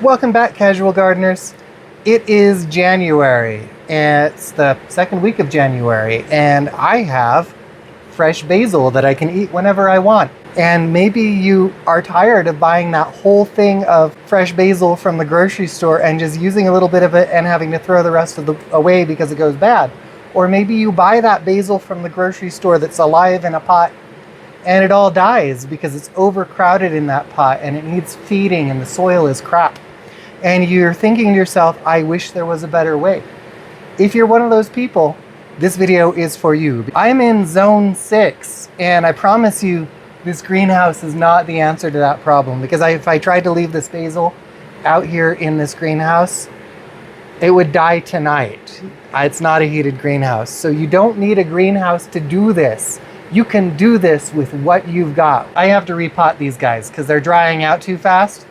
Welcome back, casual gardeners. It is January. It's the second week of January, and I have fresh basil that I can eat whenever I want. And maybe you are tired of buying that whole thing of fresh basil from the grocery store and just using a little bit of it and having to throw the rest of it away because it goes bad. Or maybe you buy that basil from the grocery store that's alive in a pot and it all dies because it's overcrowded in that pot and it needs feeding and the soil is crap. And you're thinking to yourself, I wish there was a better way. If you're one of those people, this video is for you. I'm in zone 6, and I promise you this greenhouse is not the answer to that problem, because if I tried to leave this basil out here in this greenhouse, it would die tonight. It's not a heated greenhouse. So you don't need a greenhouse to do this. You can do this with what you've got. I have to repot these guys because they're drying out too fast.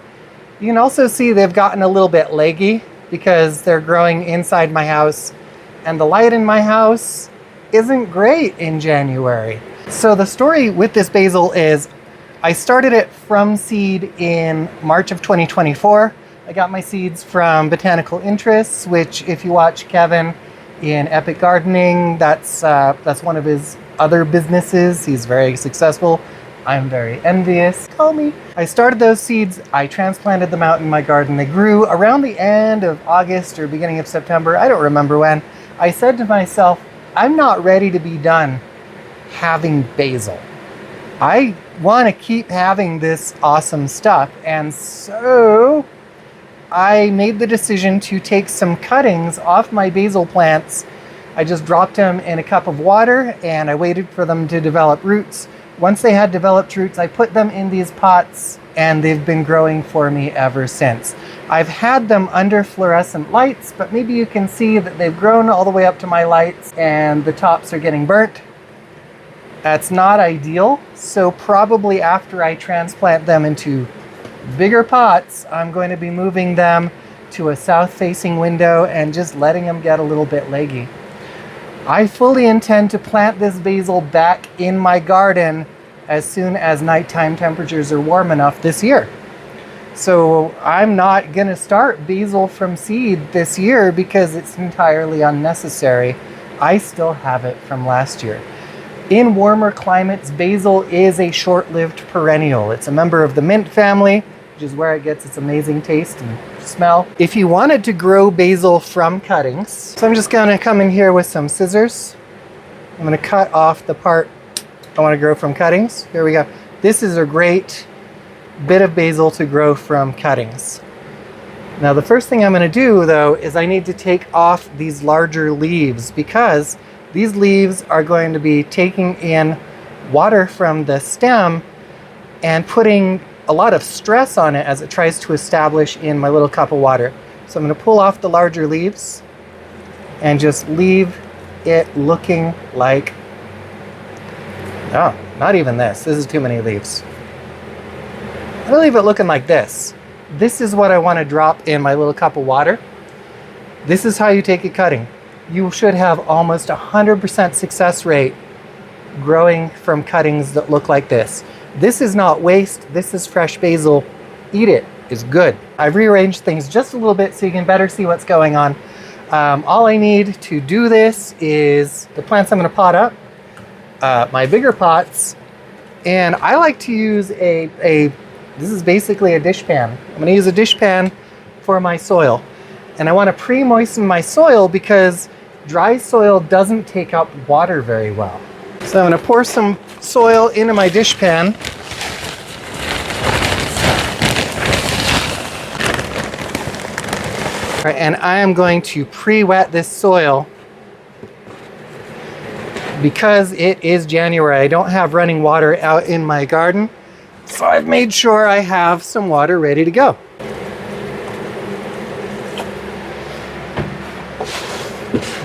You can also see they've gotten a little bit leggy because they're growing inside my house, and the light in my house isn't great in January. So the story with this basil is I started it from seed in March of 2024. I got my seeds from Botanical Interests, which if you watch Kevin in Epic Gardening, that's one of his other businesses. He's very successful. I'm very envious. Call me. I started those seeds. I transplanted them out in my garden. They grew around the end of August or beginning of September. I don't remember when. I said to myself, I'm not ready to be done having basil. I want to keep having this awesome stuff. And so I made the decision to take some cuttings off my basil plants. I just dropped them in a cup of water and I waited for them to develop roots. Once they had developed roots, I put them in these pots and they've been growing for me ever since. I've had them under fluorescent lights, but maybe you can see that they've grown all the way up to my lights and the tops are getting burnt. That's not ideal. So probably after I transplant them into bigger pots, I'm going to be moving them to a south-facing window and just letting them get a little bit leggy. I fully intend to plant this basil back in my garden as soon as nighttime temperatures are warm enough this year. So I'm not going to start basil from seed this year because it's entirely unnecessary. I still have it from last year. In warmer climates, basil is a short-lived perennial. It's a member of the mint family, which is where it gets its amazing taste and smell. If you wanted to grow basil from cuttings, so I'm just gonna come in here with some scissors. I'm gonna cut off the part I wanna grow from cuttings. Here we go. This is a great bit of basil to grow from cuttings. Now the first thing I'm gonna do though is I need to take off these larger leaves because these leaves are going to be taking in water from the stem and putting a lot of stress on it as it tries to establish in my little cup of water. So I'm going to pull off the larger leaves and just leave it looking like, oh, not even this. This is too many leaves. I'm going to leave it looking like this. This is what I want to drop in my little cup of water. This is how you take a cutting. You should have almost 100% success rate growing from cuttings that look like this. This is not waste, this is fresh basil. Eat it, it's good. I've rearranged things just a little bit so you can better see what's going on. All I need to do this is the plants I'm gonna pot up, my bigger pots, and I like to use this is basically a dish pan. I'm gonna use a dish pan for my soil. And I wanna pre-moisten my soil because dry soil doesn't take up water very well. So I'm going to pour some soil into my dish pan. All right, and I am going to pre-wet this soil because it is January. I don't have running water out in my garden, so I've made sure I have some water ready to go.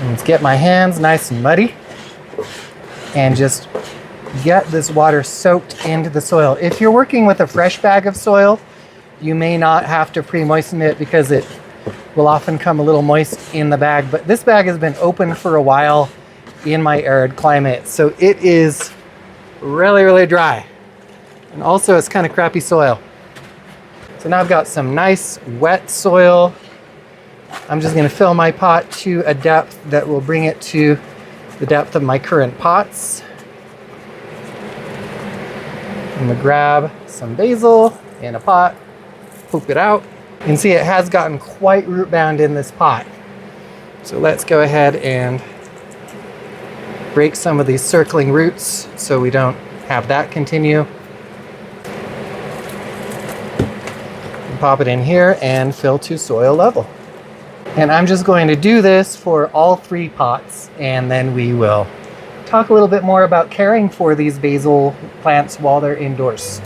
Let's get my hands nice and muddy and just get this water soaked into the soil. If you're working with a fresh bag of soil, you may not have to pre-moisten it because it will often come a little moist in the bag. But this bag has been open for a while in my arid climate, so it is really, really dry. And also it's kind of crappy soil. So now I've got some nice wet soil. I'm just going to fill my pot to a depth that will bring it to the depth of my current pots. I'm going to grab some basil in a pot, poop it out. You can see it has gotten quite root bound in this pot. So let's go ahead and break some of these circling roots so we don't have that continue. Pop it in here and fill to soil level. And I'm just going to do this for all 3 pots, and then we will talk a little bit more about caring for these basil plants while they're indoors.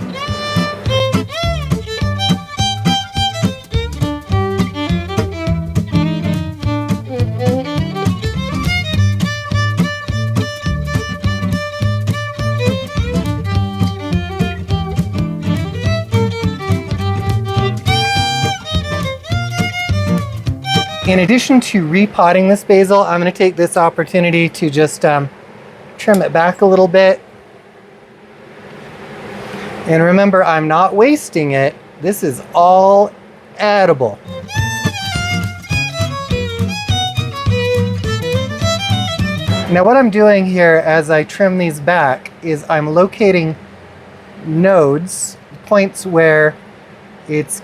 In addition to repotting this basil, I'm going to take this opportunity to just trim it back a little bit. And remember, I'm not wasting it. This is all edible. Now what I'm doing here as I trim these back is I'm locating nodes, points where it's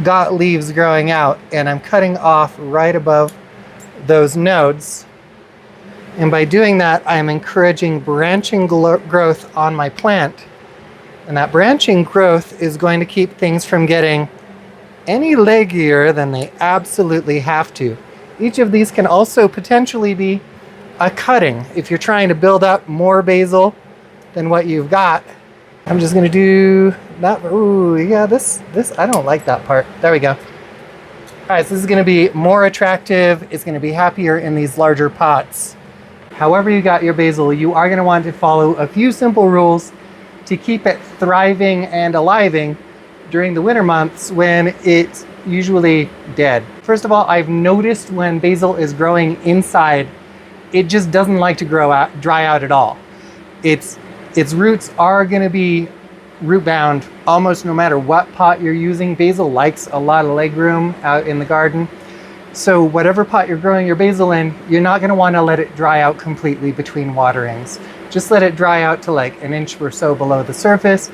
got leaves growing out, and I'm cutting off right above those nodes. And by doing that, I'm encouraging branching growth on my plant. And that branching growth is going to keep things from getting any leggier than they absolutely have to. Each of these can also potentially be a cutting if you're trying to build up more basil than what you've got. I'm just gonna do that. Ooh, yeah, this, I don't like that part. There we go. All right, so this is gonna be more attractive. It's gonna be happier in these larger pots. However you got your basil, you are gonna want to follow a few simple rules to keep it thriving and aliving during the winter months when it's usually dead. First of all, I've noticed when basil is growing inside, it just doesn't like to dry out at all. Its roots are going to be root bound almost no matter what pot you're using. Basil likes a lot of leg room out in the garden. So whatever pot you're growing your basil in, you're not going to want to let it dry out completely between waterings. Just let it dry out to like an inch or so below the surface.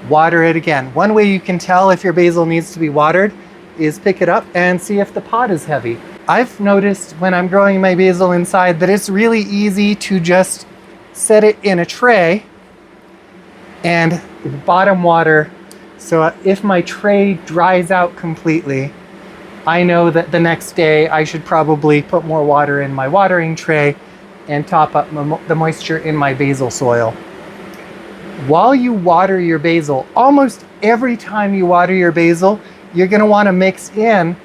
Water it again. One way you can tell if your basil needs to be watered is pick it up and see if the pot is heavy. I've noticed when I'm growing my basil inside that it's really easy to just set it in a tray and bottom water. So if my tray dries out completely, I know that the next day I should probably put more water in my watering tray and top up the moisture in my basil soil. While you water your basil, almost every time you water your basil, you're going to want to mix in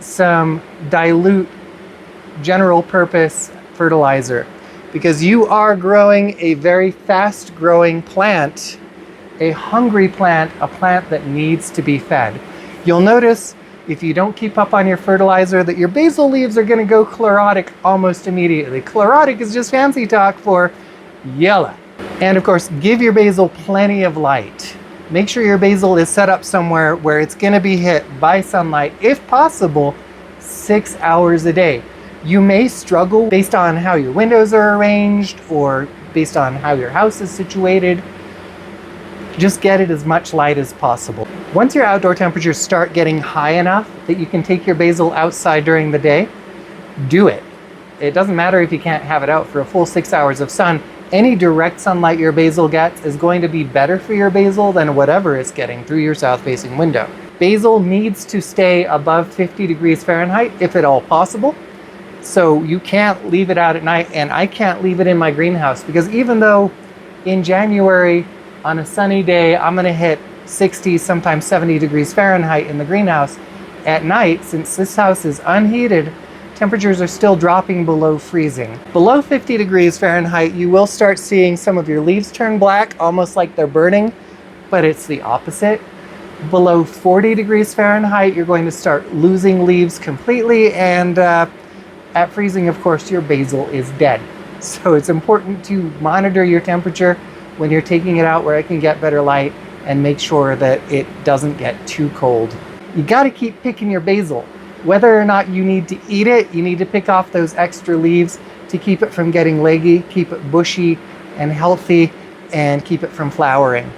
some dilute general purpose fertilizer, because you are growing a very fast growing plant, a hungry plant, a plant that needs to be fed. You'll notice if you don't keep up on your fertilizer that your basil leaves are going to go chlorotic almost immediately. Chlorotic is just fancy talk for yellow. And of course, give your basil plenty of light. Make sure your basil is set up somewhere where it's going to be hit by sunlight, if possible, 6 hours a day. You may struggle based on how your windows are arranged or based on how your house is situated. Just get it as much light as possible. Once your outdoor temperatures start getting high enough that you can take your basil outside during the day, do it. It doesn't matter if you can't have it out for a full 6 hours of sun. Any direct sunlight your basil gets is going to be better for your basil than whatever it's getting through your south-facing window. Basil needs to stay above 50 degrees Fahrenheit if at all possible. So you can't leave it out at night, and I can't leave it in my greenhouse, because even though in January on a sunny day I'm going to hit 60, sometimes 70 degrees Fahrenheit in the greenhouse, at night, since this house is unheated, temperatures are still dropping below freezing. Below 50 degrees Fahrenheit, you will start seeing some of your leaves turn black, almost like they're burning, but it's the opposite. Below 40 degrees Fahrenheit, you're going to start losing leaves completely, and at freezing, of course, your basil is dead. So it's important to monitor your temperature when you're taking it out where it can get better light, and make sure that it doesn't get too cold. You got to keep picking your basil. Whether or not you need to eat it, you need to pick off those extra leaves to keep it from getting leggy, keep it bushy and healthy, and keep it from flowering.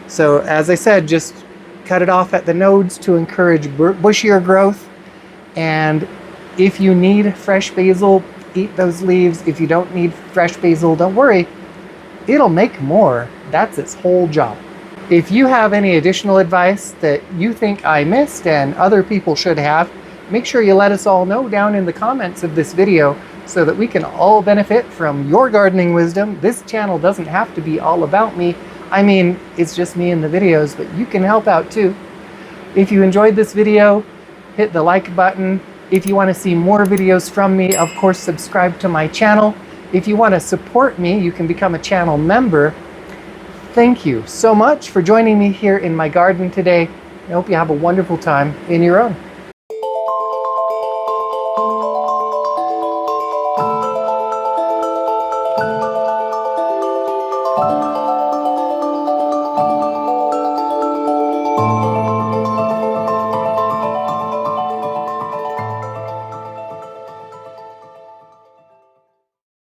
So as I said, just cut it off at the nodes to encourage bushier growth. And if you need fresh basil, eat those leaves. If you don't need fresh basil, don't worry. It'll make more. That's its whole job. If you have any additional advice that you think I missed and other people should have, make sure you let us all know down in the comments of this video so that we can all benefit from your gardening wisdom. This channel doesn't have to be all about me. I mean, it's just me in the videos, but you can help out too. If you enjoyed this video, hit the like button. If you want to see more videos from me, of course, subscribe to my channel. If you want to support me, you can become a channel member. Thank you so much for joining me here in my garden today. I hope you have a wonderful time in your own.